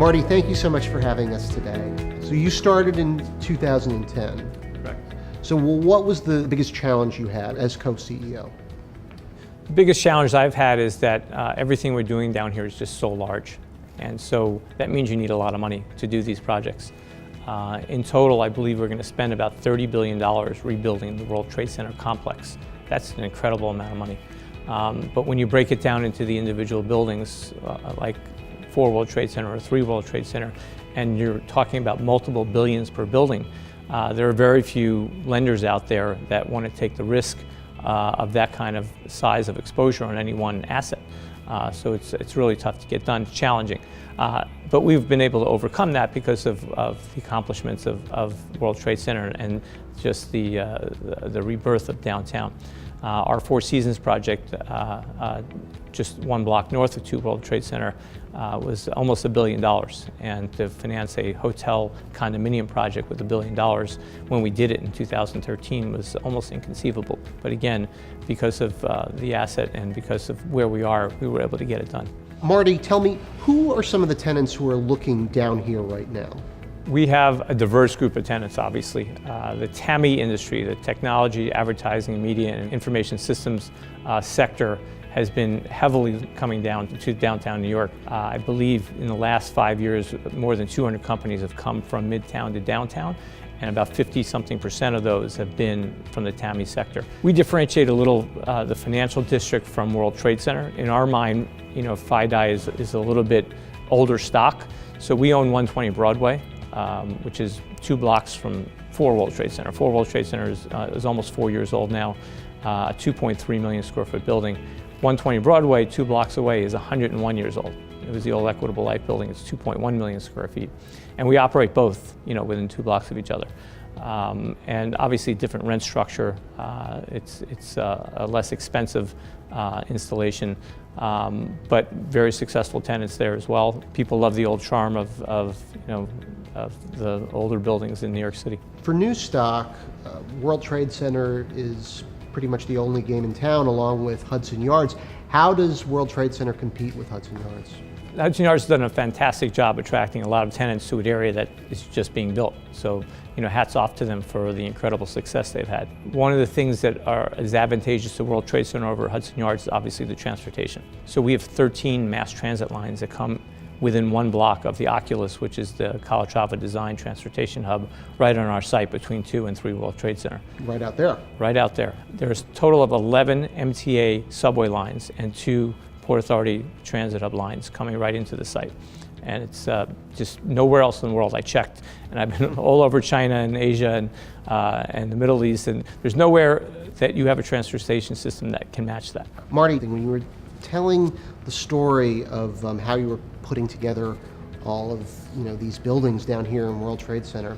Marty, thank you so much for having us today. So you started in 2010. Correct. So what was the biggest challenge you had as co-CEO? The biggest challenge I've had is that everything we're doing down here is just so large. And so that means you need a lot of money to do these projects. In total, I believe we're going to spend about $30 billion rebuilding the World Trade Center complex. That's an incredible amount of money. But when you break it down into the individual buildings, like 4 World Trade Center or 3 World Trade Center, and you're talking about multiple billions per building, there are very few lenders out there that want to take the risk of that kind of size of exposure on any one asset. So it's really tough to get done, it's challenging. But we've been able to overcome that because of the accomplishments of World Trade Center and just the rebirth of downtown. Our Four Seasons project, just 1 block north of 2 World Trade Center, was almost $1 billion. And to finance a hotel condominium project with $1 billion when we did it in 2013 was almost inconceivable. But again, because of the asset and because of where we are, we were able to get it done. Marty, tell me, who are some of the tenants who are looking down here right now? We have a diverse group of tenants, obviously. The TAMI industry, the technology, advertising, media, and information systems sector has been heavily coming down to downtown New York. I believe in the last 5 years, more than 200 companies have come from Midtown to downtown, and about 50-something% of those have been from the TAMI sector. We differentiate a little the financial district from World Trade Center. In our mind, FIDI is a little bit older stock. So we own 120 Broadway, which is 2 blocks from 4 World Trade Center. 4 World Trade Center is almost 4 years old now, a 2.3 million square foot building. 120 Broadway, 2 blocks away, is 101 years old. It was the old Equitable Life building. It's 2.1 million square feet. And we operate both, within 2 blocks of each other. And obviously different rent structure. It's a less expensive installation, but very successful tenants there as well. People love the old charm of the older buildings in New York City. For new stock, World Trade Center is pretty much the only game in town, along with Hudson Yards. How does World Trade Center compete with Hudson Yards? Hudson Yards has done a fantastic job attracting a lot of tenants to an area that is just being built. So, hats off to them for the incredible success they've had. One of the things that is advantageous to World Trade Center over Hudson Yards is obviously the transportation. So we have 13 mass transit lines that come within 1 block of the Oculus, which is the Calatrava Design Transportation Hub, right on our site between 2 and 3 World Trade Center. Right out there. Right out there. There's a total of 11 MTA subway lines and 2 Port Authority Transit Hub lines coming right into the site. And it's just nowhere else in the world. I checked, and I've been all over China and Asia and the Middle East, and there's nowhere that you have a transportation system that can match that. Marty, when you were telling the story of how you were putting together all of these buildings down here in World Trade Center,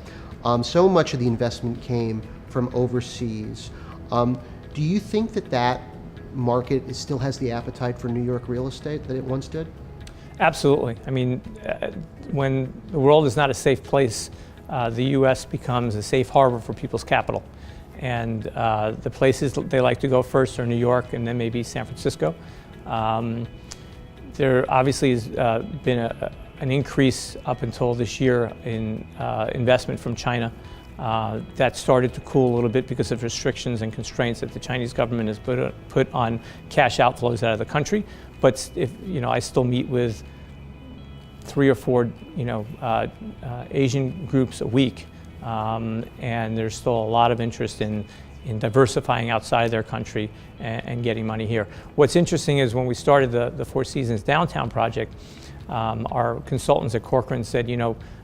so much of the investment came from overseas. Do you think that market still has the appetite for New York real estate that it once did? Absolutely. I mean, when the world is not a safe place, the U.S. becomes a safe harbor for people's capital. And the places they like to go first are New York and then maybe San Francisco. There obviously has been an increase up until this year in investment from China. That started to cool a little bit because of restrictions and constraints that the Chinese government has put on cash outflows out of the country. But I still meet with 3 or 4 Asian groups a week, and there's still a lot of interest in diversifying outside their country and getting money here. What's interesting is when we started the Four Seasons Downtown project, our consultants at Corcoran said,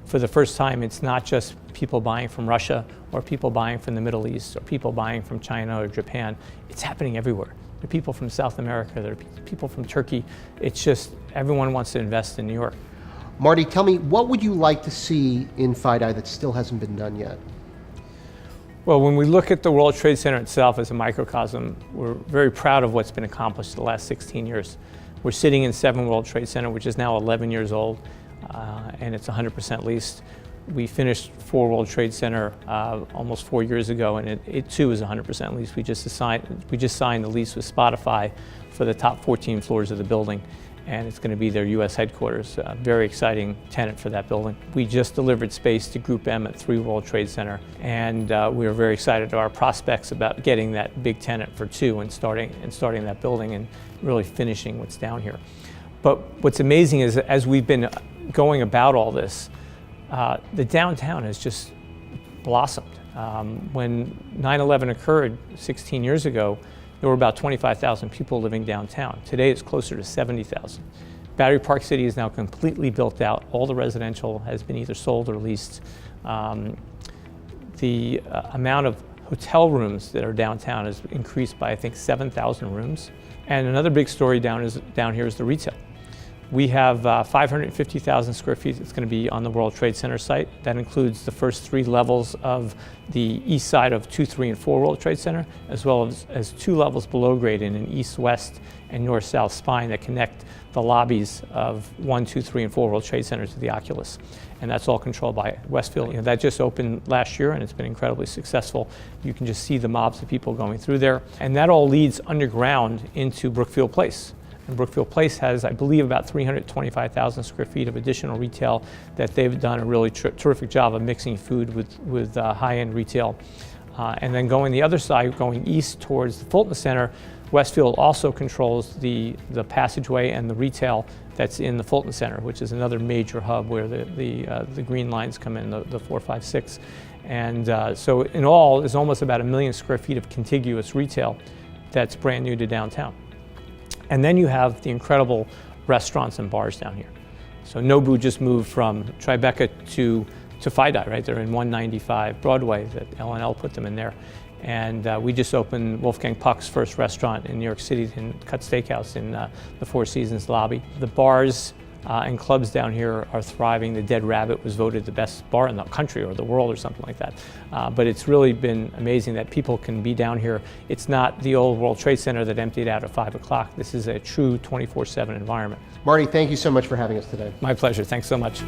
for the first time, it's not just people buying from Russia or people buying from the Middle East or people buying from China or Japan. It's happening everywhere. There are people from South America, there are people from Turkey. It's just everyone wants to invest in New York. Marty, tell me, what would you like to see in FIDI that still hasn't been done yet? Well, when we look at the World Trade Center itself as a microcosm, we're very proud of what's been accomplished the last 16 years. We're sitting in 7 World Trade Center, which is now 11 years old, and it's 100% leased. We finished 4 World Trade Center almost 4 years ago, and it too is 100% leased. We just signed the lease with Spotify for the top 14 floors of the building. and it's going to be their U.S. headquarters. Very exciting tenant for that building. We just delivered space to Group M at 3 World Trade Center, and we are very excited to our prospects about getting that big tenant for 2 and starting that building and really finishing what's down here. But what's amazing is that as we've been going about all this, the downtown has just blossomed. When 9/11 occurred 16 years ago, there were about 25,000 people living downtown. Today it's closer to 70,000. Battery Park City is now completely built out. All the residential has been either sold or leased. The amount of hotel rooms that are downtown has increased by, I think, 7,000 rooms. And another big story down here is the retail. We have 550,000 square feet that's going to be on the World Trade Center site. That includes the first 3 levels of the east side of 2, 3, and 4 World Trade Center, as well as 2 levels below grade in an east-west and north-south spine that connect the lobbies of 1, 2, 3, and 4 World Trade Center to the Oculus. And that's all controlled by Westfield. You know, that just opened last year and it's been incredibly successful. You can just see the mobs of people going through there. And that all leads underground into Brookfield Place. And Brookfield Place has, I believe, about 325,000 square feet of additional retail that they've done a really terrific job of mixing food with high-end retail. And then going the other side, going east towards the Fulton Center, Westfield also controls the passageway and the retail that's in the Fulton Center, which is another major hub where the green lines come in, the 4, 5, 6. And so in all, there's almost about 1 million square feet of contiguous retail that's brand new to downtown. And then you have the incredible restaurants and bars down here. So Nobu just moved from Tribeca to Fidei, right? They're in 195 Broadway, that L&L put them in there. And we just opened Wolfgang Puck's first restaurant in New York City, in Cut Steakhouse in the Four Seasons lobby. The bars and clubs down here are thriving. The Dead Rabbit was voted the best bar in the country or the world or something like that. But it's really been amazing that people can be down here. It's not the old World Trade Center that emptied out at 5 o'clock. This is a true 24/7 environment. Marty, thank you so much for having us today. My pleasure. Thanks so much.